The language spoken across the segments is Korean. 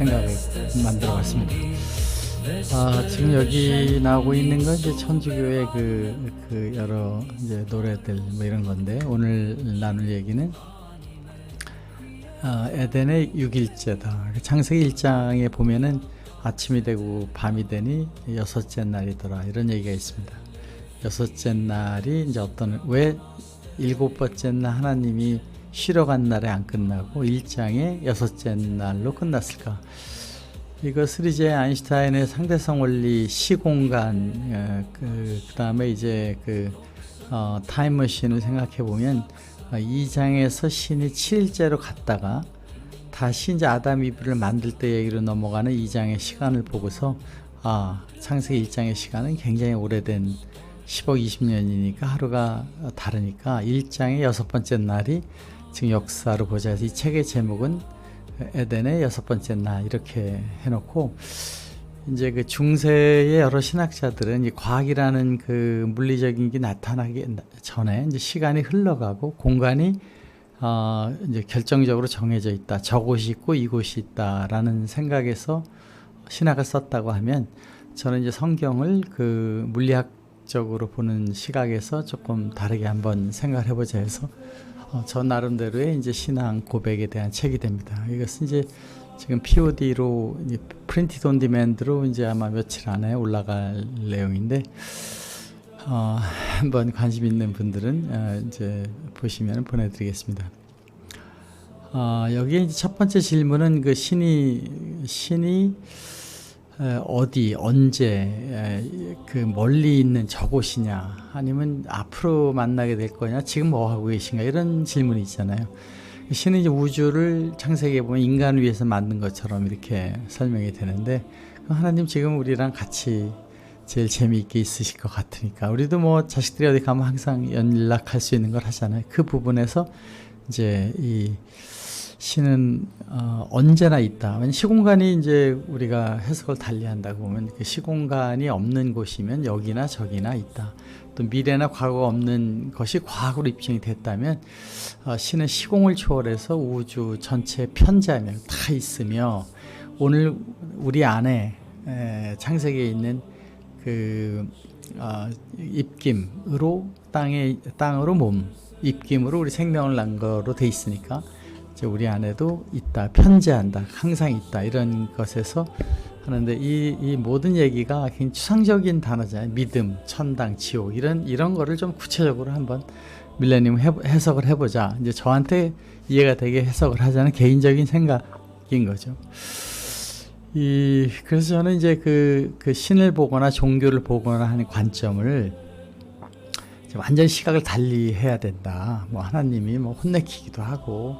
생각을 만들어 봤습니다. 지금 여기 나오고 있는 건 이제 천주교의 그 여러 이제 노래들 뭐 이런 건데, 오늘 나눌 얘기는 에덴의 6일째다. 창세기 1장에 보면은 아침이 되고 밤이 되니 여섯째 날이더라, 이런 얘기가 있습니다. 여섯째 날이 이제 왜 일곱 번째 날 하나님이 쉬러 간 날에 안 끝나고 1장의 여섯째 날로 끝났을까? 이것을 이제 아인슈타인의 상대성 원리, 시공간, 그 다음에 이제 타임머신을 생각해 보면 2장에서 신이 7일째로 갔다가 다시 이제 아담 이브를 만들 때 얘기로 넘어가는 2장의 시간을 보고서 창세기 1장의 시간은 굉장히 오래된 10억 20년이니까 하루가 다르니까 1장의 여섯 번째 날이 지금 역사로 보자. 이 책의 제목은 에덴의 여섯 번째 날 이렇게 해놓고, 이제 그 중세의 여러 신학자들은 이 과학이라는 그 물리적인 게 나타나기 전에 이제 시간이 흘러가고 공간이 이제 결정적으로 정해져 있다. 저곳이 있고 이곳이 있다라는 생각에서 신학을 썼다고 하면, 저는 이제 성경을 그 물리학적으로 보는 시각에서 조금 다르게 한번 생각을 해보자 해서 저 나름대로의 이제 신앙 고백에 대한 책이 됩니다. 이것은 이제 지금 POD로 프린티드 온 디맨드로 이제 아마 며칠 안에 올라갈 내용인데, 한번 관심 있는 분들은 이제 보시면 보내드리겠습니다. 여기에 이제 첫 번째 질문은 그 신이 어디, 언제, 그 멀리 있는 저곳이냐, 아니면 앞으로 만나게 될 거냐, 지금 뭐 하고 계신가, 이런 질문이 있잖아요. 신은 이제 우주를 창세기에 보면 인간을 위해서 만든 것처럼 이렇게 설명이 되는데, 하나님 지금 우리랑 같이 제일 재미있게 있으실 것 같으니까, 우리도 뭐 자식들이 어디 가면 항상 연락할 수 있는 걸 하잖아요. 그 부분에서 이제 이 신은 언제나 있다. 왜냐면 시공간이 이제 우리가 해석을 달리한다고 보면 그 시공간이 없는 곳이면 여기나 저기나 있다. 또 미래나 과거가 없는 것이 과학으로 입증이 됐다면 신은 시공을 초월해서 우주 전체 편자며 다 있으며, 오늘 우리 안에 창세기에 있는 그 입김으로 땅으로 몸, 입김으로 우리 생명을 난 거로 돼 있으니까 우리 안에도 있다, 편재한다, 항상 있다, 이런 것에서 하는데, 이 모든 얘기가 굉장히 추상적인 단어잖아요. 믿음, 천당, 지옥, 이런 거를 좀 구체적으로 한번 밀레니엄 해석을 해보자. 이제 저한테 이해가 되게 해석을 하자는 개인적인 생각인 거죠. 그래서 저는 이제 그 신을 보거나 종교를 보거나 하는 관점을 완전 시각을 달리 해야 된다. 뭐 하나님이 뭐 혼내키기도 하고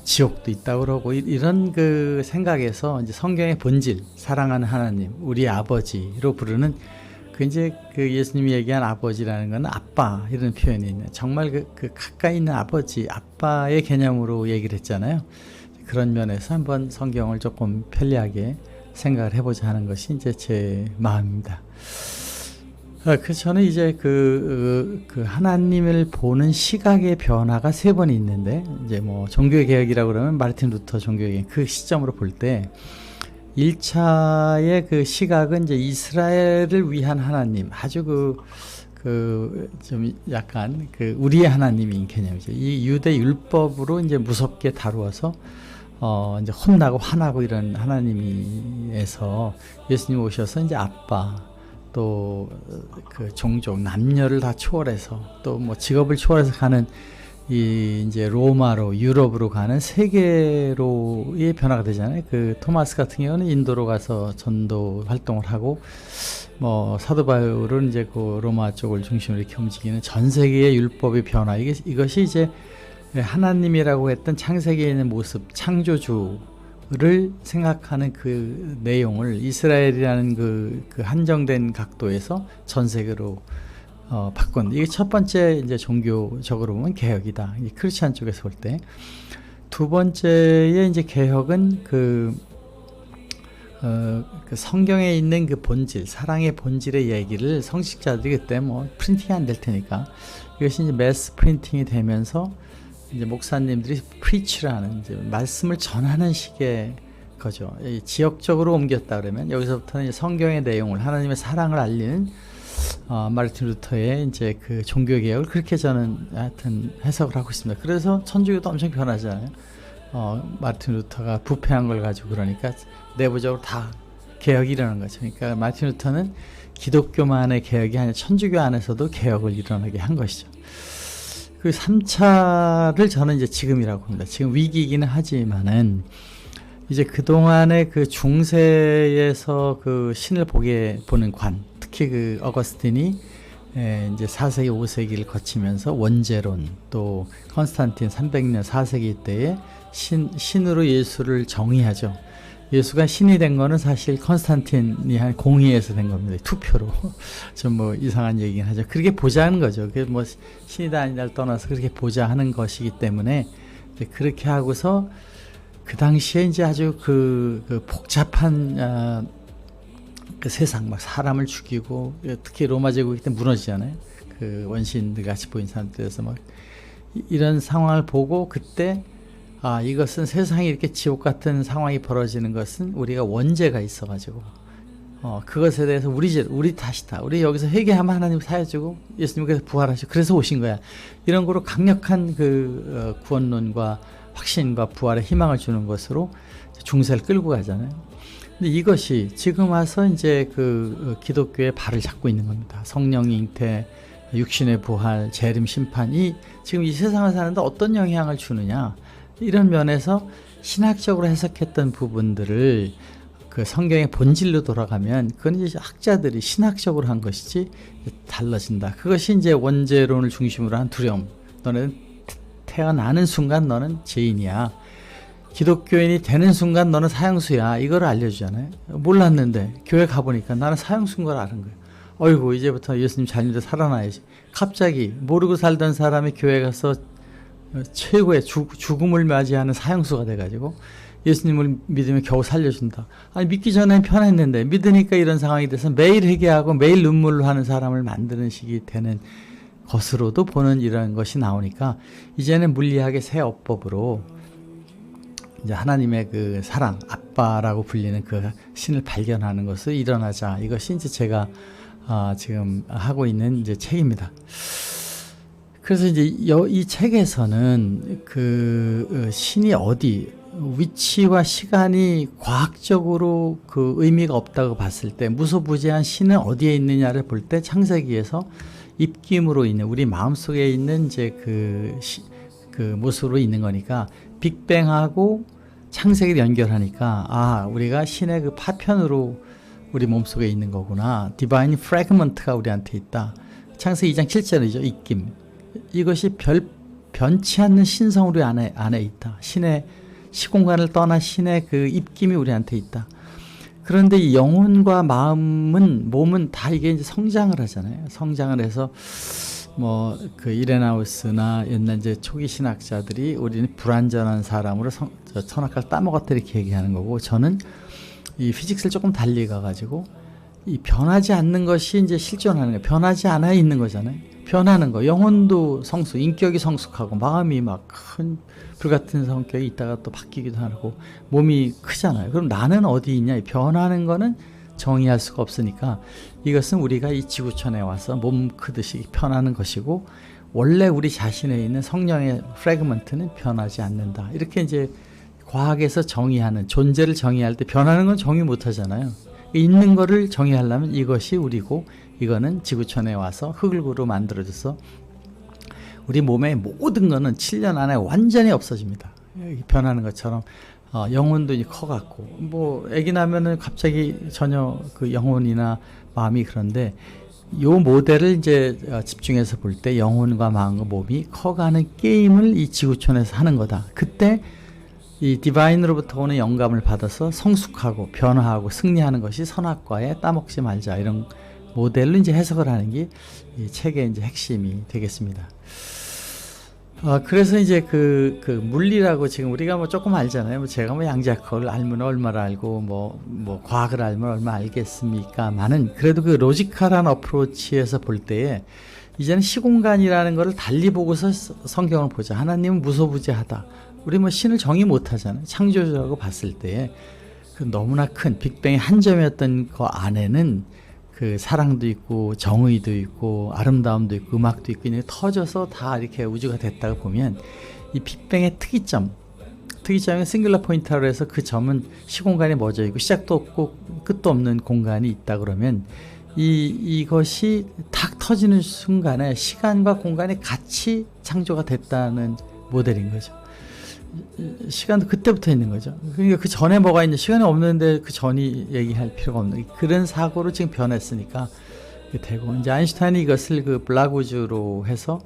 지옥도 있다고 그러고, 이런 그 생각에서 이제 성경의 본질, 사랑하는 하나님, 우리 아버지로 부르는 이제 그 예수님이 얘기한 아버지라는 건 아빠, 이런 표현이 있는, 정말 그 가까이 있는 아버지, 아빠의 개념으로 얘기를 했잖아요. 그런 면에서 한번 성경을 조금 편리하게 생각을 해보자 하는 것이 이제 제 마음입니다. 그래서 저는 이제 그 하나님을 보는 시각의 변화가 세 번 있는데, 이제 뭐 종교의 개혁이라고 그러면 마르틴 루터 종교의 개혁, 그 시점으로 볼 때 1차의 그 시각은 이제 이스라엘을 위한 하나님, 아주 좀 약간 우리의 하나님인 개념이죠. 이 유대 율법으로 이제 무섭게 다루어서 이제 혼나고 화나고 이런 하나님에서 예수님 오셔서 이제 아빠, 또 그 종족, 남녀를 다 초월해서, 또 뭐 직업을 초월해서 가는 이제 로마로, 유럽으로 가는 세계로의 변화가 되잖아요. 그 토마스 같은 경우는 인도로 가서 전도 활동을 하고, 뭐 사도 바울은 이제 그 로마 쪽을 중심으로 이렇게 움직이는 전 세계의 율법의 변화, 이것이 이제 하나님이라고 했던 창세기에 있는 모습, 창조주를 생각하는 그 내용을 이스라엘이라는 그 한정된 각도에서 전 세계로 바꾼, 이게 첫 번째 이제 종교적으로 보면 개혁이다. 크리스찬 쪽에서 볼 때. 두 번째의 이제 개혁은 그 성경에 있는 그 본질, 사랑의 본질의 얘기를 성직자들이 그때 뭐 프린팅이 안 될 테니까 이것이 이제 매스 프린팅이 되면서 이제 목사님들이 프리치라는 이제 말씀을 전하는 식의 거죠. 이 지역적으로 옮겼다 그러면 여기서부터는 이제 성경의 내용을 하나님의 사랑을 알리는 마르틴 루터의 이제 그 종교 개혁을 그렇게 저는 하여튼 해석을 하고 있습니다. 그래서 천주교도 엄청 변하잖아요. 마르틴 루터가 부패한 걸 가지고 그러니까 내부적으로 다 개혁이 일어난 거죠. 그러니까 마르틴 루터는 기독교만의 개혁이 아니라 천주교 안에서도 개혁을 일어나게 한 것이죠. 그 3차를 저는 이제 지금이라고 합니다. 지금 위기이기는 하지만은 이제 그동안의 그 중세에서 그 신을 보는 관, 특히 그 어거스틴이 이제 4세기, 5세기를 거치면서 원죄론, 또 컨스탄틴 300년 4세기 때에 신으로 예수를 정의하죠. 예수가 신이 된 거는 사실 컨스탄틴이 한 공의에서 된 겁니다. 투표로. 좀 뭐 이상한 얘기긴 하죠. 그렇게 보자는 거죠. 그게 뭐 신이다 아니다를 떠나서 그렇게 보자 하는 것이기 때문에 그렇게 하고서 그 당시에 이제 아주 그 복잡한 그 세상 막 사람을 죽이고 특히 로마 제국이 때 무너지잖아요. 그 원시인들 같이 보인 사람들에서 막 이런 상황을 보고 그때 이것은 세상에 이렇게 지옥 같은 상황이 벌어지는 것은 우리가 원죄가 있어가지고 그것에 대해서 우리 탓이다. 우리 여기서 회개하면 하나님 사해주고 예수님께서 부활하시고 그래서 오신 거야. 이런 거로 강력한 그 구원론과 확신과 부활의 희망을 주는 것으로 중세를 끌고 가잖아요. 근데 이것이 지금 와서 이제 그 기독교의 발을 잡고 있는 겁니다. 성령 잉태, 육신의 부활, 재림, 심판이 지금 이 세상을 사는데 어떤 영향을 주느냐. 이런 면에서 신학적으로 해석했던 부분들을 그 성경의 본질로 돌아가면 그건 이제 학자들이 신학적으로 한 것이지 달라진다. 그것이 이제 원죄론을 중심으로 한 두려움. 너는 태어나는 순간 너는 죄인이야. 기독교인이 되는 순간 너는 사형수야. 이걸 알려주잖아요. 몰랐는데 교회 가보니까 나는 사형수인 걸 아는 거예요. 어이구 이제부터 예수님 자녀들 살아나야지. 갑자기 모르고 살던 사람이 교회 가서 최고의 죽음을 맞이하는 사형수가 돼가지고 예수님을 믿으면 겨우 살려준다. 아니 믿기 전엔 편했는데 믿으니까 이런 상황이 돼서 매일 회개하고 매일 눈물로 하는 사람을 만드는 식이 되는 것으로도 보는 이런 것이 나오니까 이제는 물리학의 새 어법으로 이제 하나님의 그 사랑, 아빠라고 불리는 그 신을 발견하는 것을 일어나자. 이것이 이제 제가 지금 하고 있는 이제 책입니다. 그래서 이제 이 책에서는 그 신이 어디, 위치와 시간이 과학적으로 그 의미가 없다고 봤을 때 무소부지한 신은 어디에 있느냐를 볼 때 창세기에서 입김으로 있는 우리 마음속에 있는 이제 그 모습으로 있는 거니까 빅뱅하고 창세기를 연결하니까 우리가 신의 그 파편으로 우리 몸속에 있는 거구나. 디바인 프래그먼트가 우리한테 있다. 창세기 2장 7절이죠. 입김. 이것이 변치 않는 신성 우리 안에 있다. 신의 시공간을 떠나 신의 그 입김이 우리한테 있다. 그런데 이 영혼과 몸은 다 이게 이제 성장을 하잖아요. 성장을 해서 뭐 그 이레나우스나 옛날 이제 초기 신학자들이 우리는 불완전한 사람으로 선악과를 따먹었다 이렇게 얘기하는 거고, 저는 이 피직스를 조금 달리 가가지고 이 변하지 않는 것이 이제 실존하는 거예요. 변하지 않아 있는 거잖아요. 변하는 거. 영혼도 인격이 성숙하고 마음이 막 큰 불같은 성격이 있다가 또 바뀌기도 하고 몸이 크잖아요. 그럼 나는 어디 있냐? 변하는 거는 정의할 수가 없으니까 이것은 우리가 이 지구촌에 와서 몸 크듯이 변하는 것이고 원래 우리 자신에 있는 성령의 프래그먼트는 변하지 않는다. 이렇게 이제 과학에서 정의하는, 존재를 정의할 때 변하는 건 정의 못 하잖아요. 있는 거를 정의하려면 이것이 우리고 이거는 지구촌에 와서 흙으로 만들어져서 우리 몸의 모든 거는 7년 안에 완전히 없어집니다. 변하는 것처럼 영혼도 커갖고 뭐 아기 나면은 갑자기 전혀 그 영혼이나 마음이 그런데 요 모델을 이제 집중해서 볼 때 영혼과 마음과 몸이 커가는 게임을 이 지구촌에서 하는 거다. 그때 이 디바인으로부터 오는 영감을 받아서 성숙하고 변화하고 승리하는 것이 선악과에 따먹지 말자, 이런 모델로 이제 해석을 하는 게 이 책의 이제 핵심이 되겠습니다. 그래서 이제 그 물리라고 지금 우리가 뭐 조금 알잖아요. 뭐 제가 뭐 양자역학을 알면 얼마나 알고 뭐 과학을 알면 얼마 알겠습니까만은 그래도 그 로지컬한 어프로치에서 볼 때에 이제는 시공간이라는 거를 달리 보고서 성경을 보자. 하나님은 무소부지하다. 우리 뭐 신을 정의 못 하잖아요. 창조주라고 봤을 때 그 너무나 큰 빅뱅의 한 점이었던 그 안에는 그 사랑도 있고 정의도 있고 아름다움도 있고 음악도 있고 이렇게 터져서 다 이렇게 우주가 됐다고 보면 이 빅뱅의 특이점이 싱글러 포인트라고 해서 그 점은 시공간에 멎어 있고 시작도 없고 끝도 없는 공간이 있다 그러면 이것이 탁 터지는 순간에 시간과 공간이 같이 창조가 됐다는 모델인 거죠. 시간도 그때부터 있는 거죠. 그러니까 그 전에 뭐가 있냐, 시간이 없는데 그 전이 얘기할 필요가 없는 그런 사고로 지금 변했으니까 되고, 이제 아인슈타인이 이것을 그 블락 우주로 해서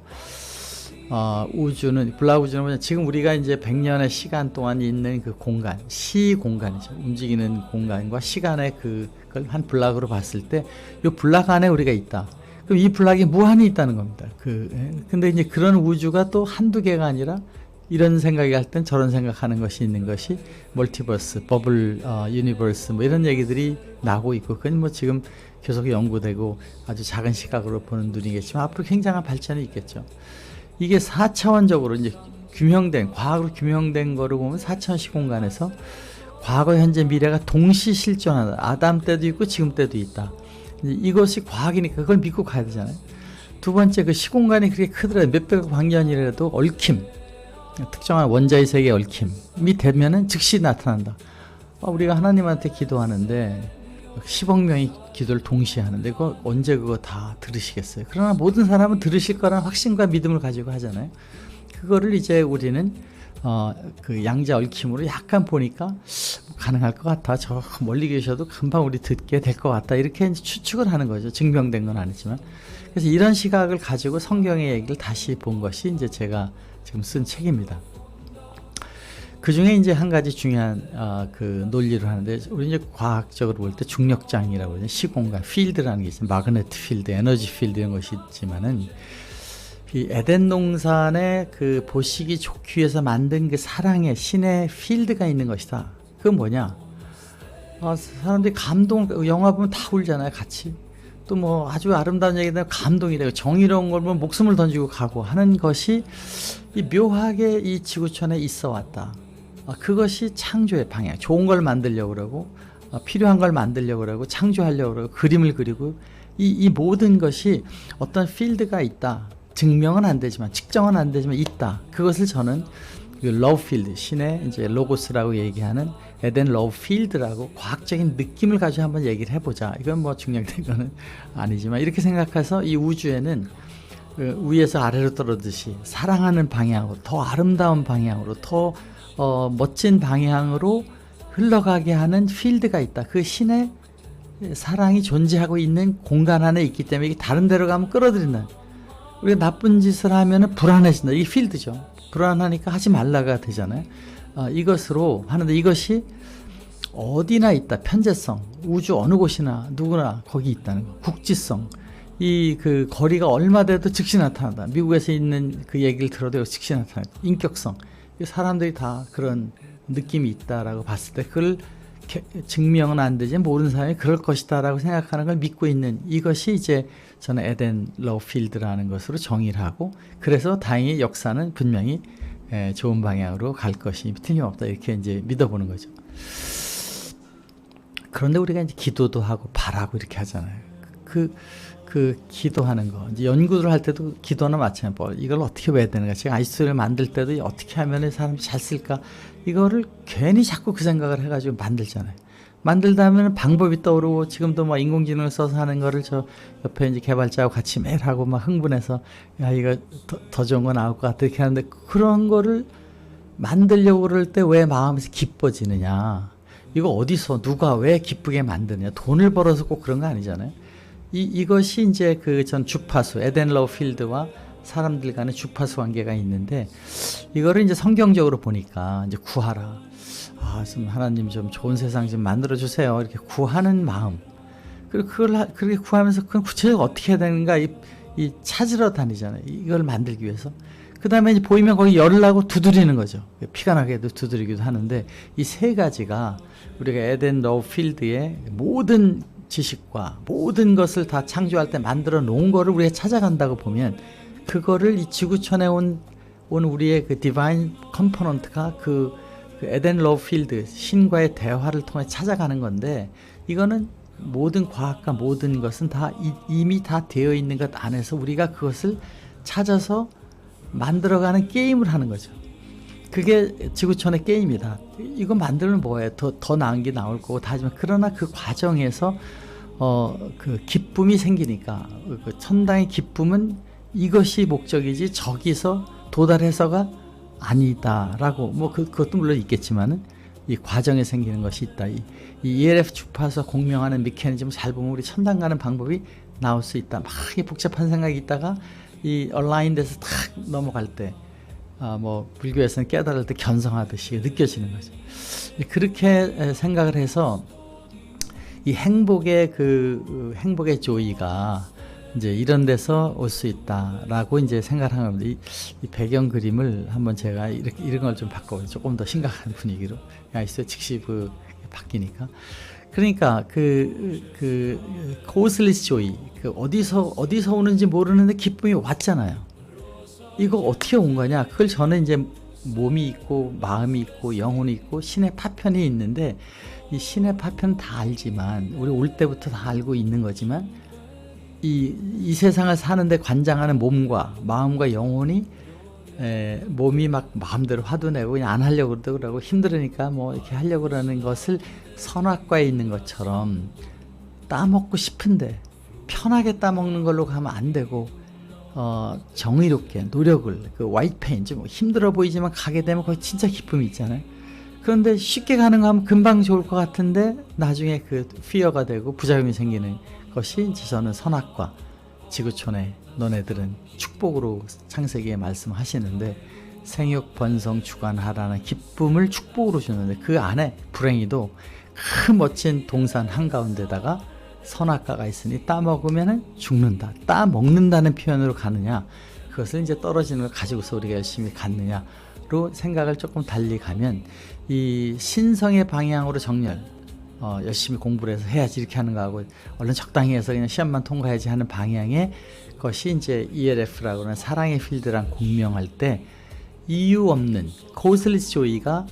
우주는 블락 우주는 뭐냐, 지금 우리가 이제 100년의 시간 동안 있는 그 공간, 시 공간이죠. 움직이는 공간과 시간의 그걸 한 블락으로 봤을 때 이 블락 안에 우리가 있다. 그럼 이 블락이 무한히 있다는 겁니다. 근데 이제 그런 우주가 또 한두 개가 아니라 이런 생각이 할 땐 저런 생각하는 것이 있는 것이 멀티버스, 버블 유니버스 뭐 이런 얘기들이 나오고 있고, 그건 뭐 지금 계속 연구되고 아주 작은 시각으로 보는 눈이겠지만 앞으로 굉장한 발전이 있겠죠. 이게 4차원적으로 이제 과학으로 규명된 거를 보면 4차원 시공간에서 과거, 현재, 미래가 동시 실존하다. 아담 때도 있고 지금 때도 있다. 이것이 과학이니까 그걸 믿고 가야 되잖아요. 두 번째, 그 시공간이 그렇게 크더라도 몇백 광년이라도 얽힘, 특정한 원자의 세계의 얽힘이 되면은 즉시 나타난다. 우리가 하나님한테 기도하는데 10억 명이 기도를 동시에 하는데 그거 언제 그거 다 들으시겠어요? 그러나 모든 사람은 들으실 거라는 확신과 믿음을 가지고 하잖아요. 그거를 이제 우리는 그 양자 얽힘으로 약간 보니까 가능할 것 같아. 저 멀리 계셔도 금방 우리 듣게 될 것 같다. 이렇게 이제 추측을 하는 거죠. 증명된 건 아니지만. 그래서 이런 시각을 가지고 성경의 얘기를 다시 본 것이 이제 제가 지금 쓴 책입니다. 그 중에 이제 한 가지 중요한 그 논리를 하는데, 우리 이제 과학적으로 볼 때 중력장이라고 하죠. 시공간, 필드라는 게 있어요. 마그네틱 필드, 에너지 필드 이런 것이 있지만은, 이 에덴 동산의 그 보시기 좋기 위해서 만든 그 사랑의 신의 필드가 있는 것이다. 그건 뭐냐? 사람들이 영화 보면 다 울잖아요, 같이. 또 뭐 아주 아름다운 얘기다 감동이 되고, 정의로운 걸 보면 목숨을 던지고 가고 하는 것이 이 묘하게 이 지구촌에 있어 왔다. 그것이 창조의 방향. 좋은 걸 만들려고 그러고, 필요한 걸 만들려고 그러고, 창조하려고 그러고, 그림을 그리고, 이 모든 것이 어떤 필드가 있다. 증명은 안 되지만, 측정은 안 되지만 있다. 그것을 저는 그 러브 필드, 신의 이제 로고스라고 얘기하는 에덴 러브 필드라고 과학적인 느낌을 가지고 한번 얘기를 해보자. 이건 뭐 증명된 거는 아니지만 이렇게 생각해서 이 우주에는 위에서 아래로 떨어지듯이 사랑하는 방향으로, 더 아름다운 방향으로, 더 멋진 방향으로 흘러가게 하는 필드가 있다. 그 신의 사랑이 존재하고 있는 공간 안에 있기 때문에 이게 다른 데로 가면 끌어들이는, 우리가 나쁜 짓을 하면 불안해진다. 이게 필드죠. 불안하니까 하지 말라가 되잖아요. 이것으로 하는데, 이것이 어디나 있다. 편재성, 우주 어느 곳이나 누구나 거기 있다는 거. 국지성, 그 거리가 얼마 돼도 즉시 나타난다. 미국에서 있는 그 얘기를 들어도 즉시 나타난다. 인격성, 사람들이 다 그런 느낌이 있다라고 봤을 때 그걸 증명은 안 되지, 모르는 사람이 그럴 것이다 라고 생각하는 걸 믿고 있는, 이것이 이제 저는 에덴 러브 필드라는 것으로 정의를 하고, 그래서 다행히 역사는 분명히 좋은 방향으로 갈 것이 틀림없다, 이렇게 이제 믿어보는 거죠. 그런데 우리가 이제 기도도 하고 바라고 이렇게 하잖아요. 그 기도하는 거, 이제 연구를 할 때도 기도는 마찬가지고, 이걸 어떻게 해야 되는가, 제가 아이스를 만들 때도 어떻게 하면 사람이 잘 쓸까, 이거를 괜히 자꾸 그 생각을 해가지고 만들잖아요. 만들다 하면 방법이 떠오르고, 지금도 뭐 인공지능을 써서 하는 거를 저 옆에 이제 개발자하고 같이 매일 하고 막 흥분해서, 야, 이거 더 좋은 거 나올 것 같아, 이렇게 하는데, 그런 거를 만들려고 그럴 때 왜 마음에서 기뻐지느냐, 이거 어디서 누가 왜 기쁘게 만드냐, 돈을 벌어서 꼭 그런 거 아니잖아요. 이것이 이제 전 주파수, 에덴 러브 필드와 사람들 간의 주파수 관계가 있는데, 이거를 이제 성경적으로 보니까 이제 구하라. 좀 하나님 좀 좋은 세상 좀 만들어 주세요. 이렇게 구하는 마음. 그리고 그렇게 구하면서 그건 구체적으로 어떻게 해야 되는가 이 찾으러 다니잖아요. 이걸 만들기 위해서. 그 다음에 이제 보이면 거기 열을 나고 두드리는 거죠. 피가 나게도 두드리기도 하는데, 이 세 가지가 우리가 에덴 러브 필드의 모든 지식과 모든 것을 다 창조할 때 만들어 놓은 거를 우리가 찾아간다고 보면, 그거를 이 지구촌에 온 우리의 그 디바인 컴포넌트가 그 그 에덴 러필드 신과의 대화를 통해 찾아가는 건데 이거는 모든 과학과 모든 것은 다 이미 다 되어 있는 것 안에서 우리가 그것을 찾아서 만들어가는 게임을 하는 거죠. 그게 지구촌의 게임이다. 이거 만들면 뭐예요? 더 나은 게 나올 거고 다 하지만 그러나 그 과정에서 그 기쁨이 생기니까 그 천당의 기쁨은 이것이 목적이지 저기서 도달해서가 아니다라고 뭐 그것도 물론 있겠지만은 이 과정에 생기는 것이 있다. 이 ELF 주파수 공명하는 메커니즘을 잘 보면 우리 천당 가는 방법이 나올 수 있다. 막 복잡한 생각이 있다가 이 온라인돼서 탁 넘어갈 때 뭐 불교에서는 깨달을 때 견성하듯이 느껴지는 거죠. 그렇게 생각을 해서 이 행복의 행복의 조이가 이제 이런 데서 올 수 있다라고 이제 생각을 하는 겁니다. 이 배경 그림을 한번 제가 이렇게 이런 걸 좀 바꿔 조금 더 심각한 분위기로 있어요. 즉시 바뀌니까. 그러니까 코슬리스 조이 어디서 오는지 모르는데 기쁨이 왔잖아요. 이거 어떻게 온 거냐? 그걸 저는 이제 몸이 있고 마음이 있고 영혼이 있고 신의 파편이 있는데 이 신의 파편 다 알지만 우리 올 때부터 다 알고 있는 거지만 이 세상을 사는데 관장하는 몸과 마음과 영혼이 몸이 막 마음대로 화도 내고 그냥 안 하려고 그러고 힘들으니까 뭐 이렇게 하려고 그러는 것을 선악과에 있는 것처럼 따먹고 싶은데 편하게 따먹는 걸로 가면 안 되고 정의롭게 노력을 그 화이트 페인 좀 힘들어 보이지만 가게 되면 거기 진짜 기쁨이 있잖아요. 그런데 쉽게 가는 거 하면 금방 좋을 것 같은데 나중에 그 피어가 되고 부작용이 생기는 것이 이제 저는 선악과 지구촌에 너네들은 축복으로 창세기에 말씀하시는데 생육 번성 주관하라는 기쁨을 축복으로 주는데 그 안에 불행히도 그 멋진 동산 한가운데다가 선악과가 있으니 따먹으면 죽는다. 따먹는다는 표현으로 가느냐 그것을 이제 떨어지는 걸 가지고서 우리가 열심히 갔느냐로 생각을 조금 달리 가면 이 신성의 방향으로 정렬 열심히 공부를 해서 해야지 이렇게 하는 거하고 얼른 적당히 해서 그냥 시험만 통과해야지 하는 방향의 것이 이제 ELF라고 하는 사랑의 필드랑 공명할 때 이유 없는 코슬리스 조이가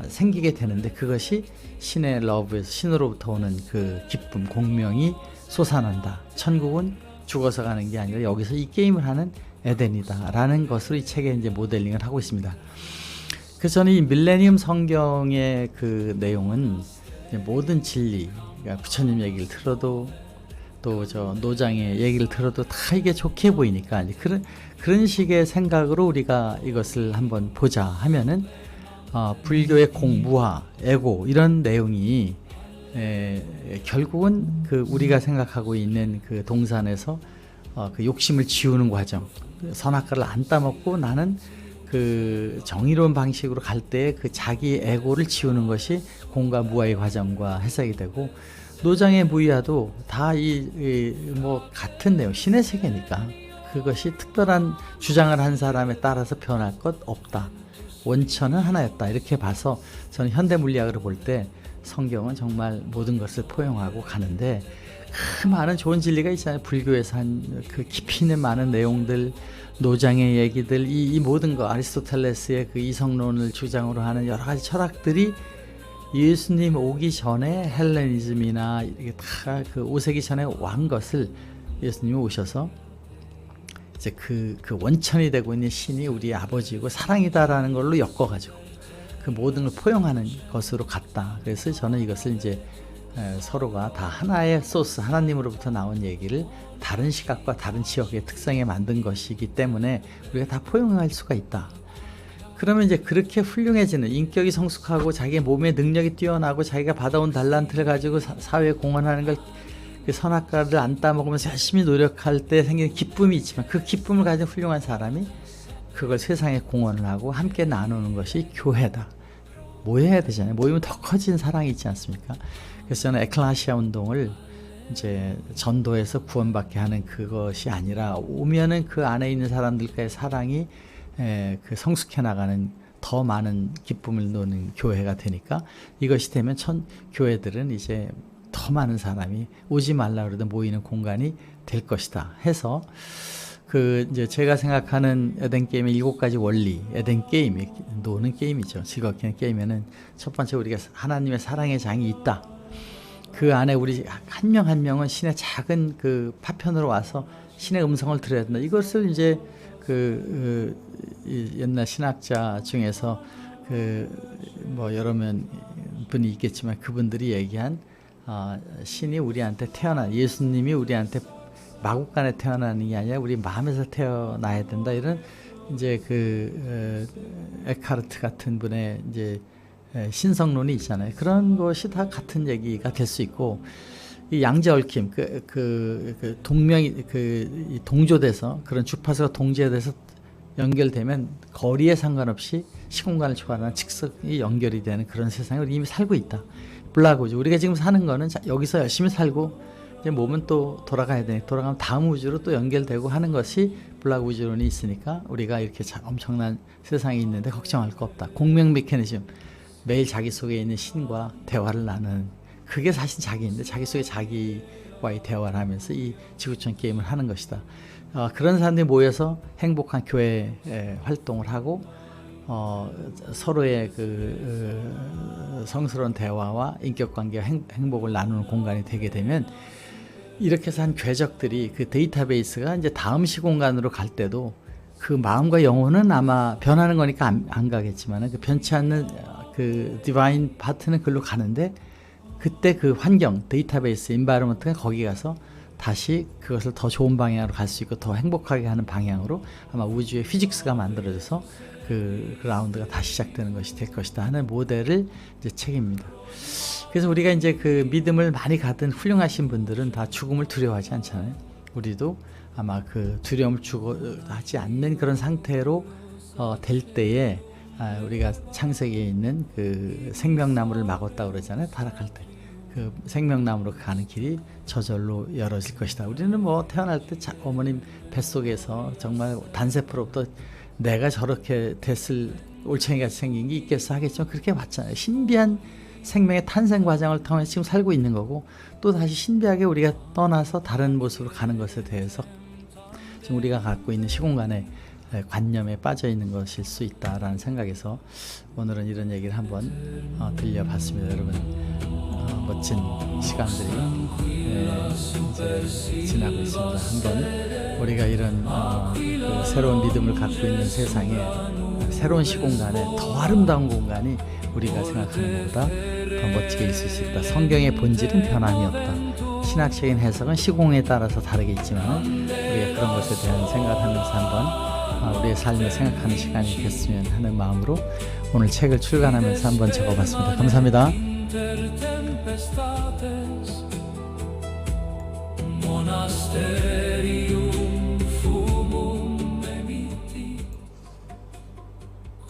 생기게 되는데 그것이 신의 러브에서 신으로부터 오는 그 기쁨 공명이 솟아난다. 천국은 죽어서 가는 게 아니라 여기서 이 게임을 하는 에덴이다 라는 것으로 이 책에 이제 모델링을 하고 있습니다. 그래서 저는 이 밀레니엄 성경의 그 내용은 모든 진리, 그러니까 부처님 얘기를 들어도 또 저 노장의 얘기를 들어도 다 이게 좋게 보이니까 이제 그런 식의 생각으로 우리가 이것을 한번 보자 하면은 불교의 공무화, 에고 이런 내용이 결국은 그 우리가 생각하고 있는 그 동산에서 그 욕심을 지우는 과정, 선악과를 안 따먹고 나는 그 정의로운 방식으로 갈 때 그 자기 에고를 지우는 것이 공과 무아의 과정과 해석이 되고 노장의 무의화도 다 뭐 같은 내용 신의 세계니까 그것이 특별한 주장을 한 사람에 따라서 변할 것 없다. 원천은 하나였다. 이렇게 봐서 저는 현대 물리학으로 볼 때 성경은 정말 모든 것을 포용하고 가는데 그 많은 좋은 진리가 있잖아요. 불교에서 한 그 깊이 있는 많은 내용들, 노장의 얘기들, 이 모든 거 아리스토텔레스의 그 이성론을 주장으로 하는 여러 가지 철학들이 예수님 오기 전에 헬레니즘이나 이게 다 그 5세기 전에 완 것을 예수님이 오셔서 이제 그 원천이 되고 있는 신이 우리 아버지고 사랑이다라는 걸로 엮어가지고 그 모든 걸 포용하는 것으로 갔다. 그래서 저는 이것을 이제 서로가 다 하나의 소스, 하나님으로부터 나온 얘기를 다른 시각과 다른 지역의 특성에 만든 것이기 때문에 우리가 다 포용할 수가 있다. 그러면 이제 그렇게 훌륭해지는 인격이 성숙하고 자기 몸의 능력이 뛰어나고 자기가 받아온 달란트를 가지고 사회에 공헌하는 걸 그 선악과를 안 따먹으면서 열심히 노력할 때 생기는 기쁨이 있지만 그 기쁨을 가진 훌륭한 사람이 그걸 세상에 공헌을 하고 함께 나누는 것이 교회다. 모여야 되잖아요. 모이면 더 커진 사랑이 있지 않습니까? 그래서 저는 에클라시아 운동을 이제 전도해서 구원받게 하는 그것이 아니라 오면은 그 안에 있는 사람들과의 사랑이 그 성숙해 나가는 더 많은 기쁨을 노는 교회가 되니까 이것이 되면 교회들은 이제 더 많은 사람이 오지 말라 그래도 모이는 공간이 될 것이다 해서 그 이제 제가 생각하는 에덴 게임의 7가지 원리, 에덴 게임, 노는 게임이죠. 즐겁게 하는 게임에는 첫 번째 우리가 하나님의 사랑의 장이 있다. 그 안에 우리 한 명 한 명은 신의 작은 그 파편으로 와서 신의 음성을 들어야 된다. 이것을 이제 옛날 신학자 중에서 뭐 여러 분이 있겠지만 그분들이 얘기한 신이 우리한테 예수님이 우리한테 마국간에 태어나는 게 아니라 우리 마음에서 태어나야 된다. 이런 이제 에카르트 같은 분의 이제 신성론이 있잖아요. 그런 것이 다 같은 얘기가 될 수 있고, 이 양자 얽힘, 동명이 동조돼서 그런 주파수가 동조돼서 연결되면 거리에 상관없이 시공간을 초월하는 직석이 연결이 되는 그런 세상을 이미 살고 있다. 블라그우주, 우리가 지금 사는 거는 여기서 열심히 살고 이제 몸은 또 돌아가야 되니 돌아가면 다음 우주로 또 연결되고 하는 것이 블라그우주론이 있으니까 우리가 이렇게 엄청난 세상이 있는데 걱정할 거 없다. 공명 메커니즘, 매일 자기 속에 있는 신과 대화를 나누는, 그게 사실 자기인데 자기 속에 자기와의 대화를 하면서 이 지구촌 게임을 하는 것이다. 그런 사람들이 모여서 행복한 교회 활동을 하고 서로의 성스러운 대화와 인격관계와 행복을 나누는 공간이 되게 되면, 이렇게 산 궤적들이 그 데이터베이스가 이제 다음 시공간으로 갈 때도 그 마음과 영혼은 아마 변하는 거니까 안 가겠지만 그 변치 않는 그 디바인 파트는 글로 가는데, 그때 그 환경, 데이터베이스, 인바이러먼트가 거기 가서 다시 그것을 더 좋은 방향으로 갈 수 있고 더 행복하게 하는 방향으로 아마 우주의 피직스가 만들어져서 그 라운드가 다시 시작되는 것이 될 것이다 하는 모델을 이제 책입니다. 그래서 우리가 이제 그 믿음을 많이 가진 훌륭하신 분들은 다 죽음을 두려워하지 않잖아요. 우리도 아마 그 두려움을 하지 않는 그런 상태로 될 때에 우리가 창세기에 있는 그 생명나무를 막았다고 그러잖아요. 타락할 때. 그 생명나무로 가는 길이 저절로 열어질 것이다. 우리는 뭐 태어날 때 어머님 뱃속에서 정말 단세포로부터 내가 저렇게 됐을 올챙이같이 생긴 게 있겠어 하겠지만 그렇게 맞잖아요. 신비한 생명의 탄생 과정을 통해서 지금 살고 있는 거고, 또 다시 신비하게 우리가 떠나서 다른 모습으로 가는 것에 대해서 지금 우리가 갖고 있는 시공간의 관념에 빠져 있는 것일 수 있다라는 생각에서 오늘은 이런 얘기를 한번 들려봤습니다. 여러분, 멋진 시간들이 이제 지나고 있습니다. 한번 우리가 이런 그 새로운 믿음을 갖고 있는 세상에, 새로운 시공간에 더 아름다운 공간이 우리가 생각하는 것보다 더 멋지게 있을 수 있다. 성경의 본질은 변함이 없다. 신학적인 해석은 시공에 따라서 다르게 있지만 우리가 그런 것에 대한 생각을 하면서 한번 우리의 삶을 생각하는 시간이 됐으면 하는 마음으로 오늘 책을 출간하면서 한번 적어봤습니다. 감사합니다. Monastery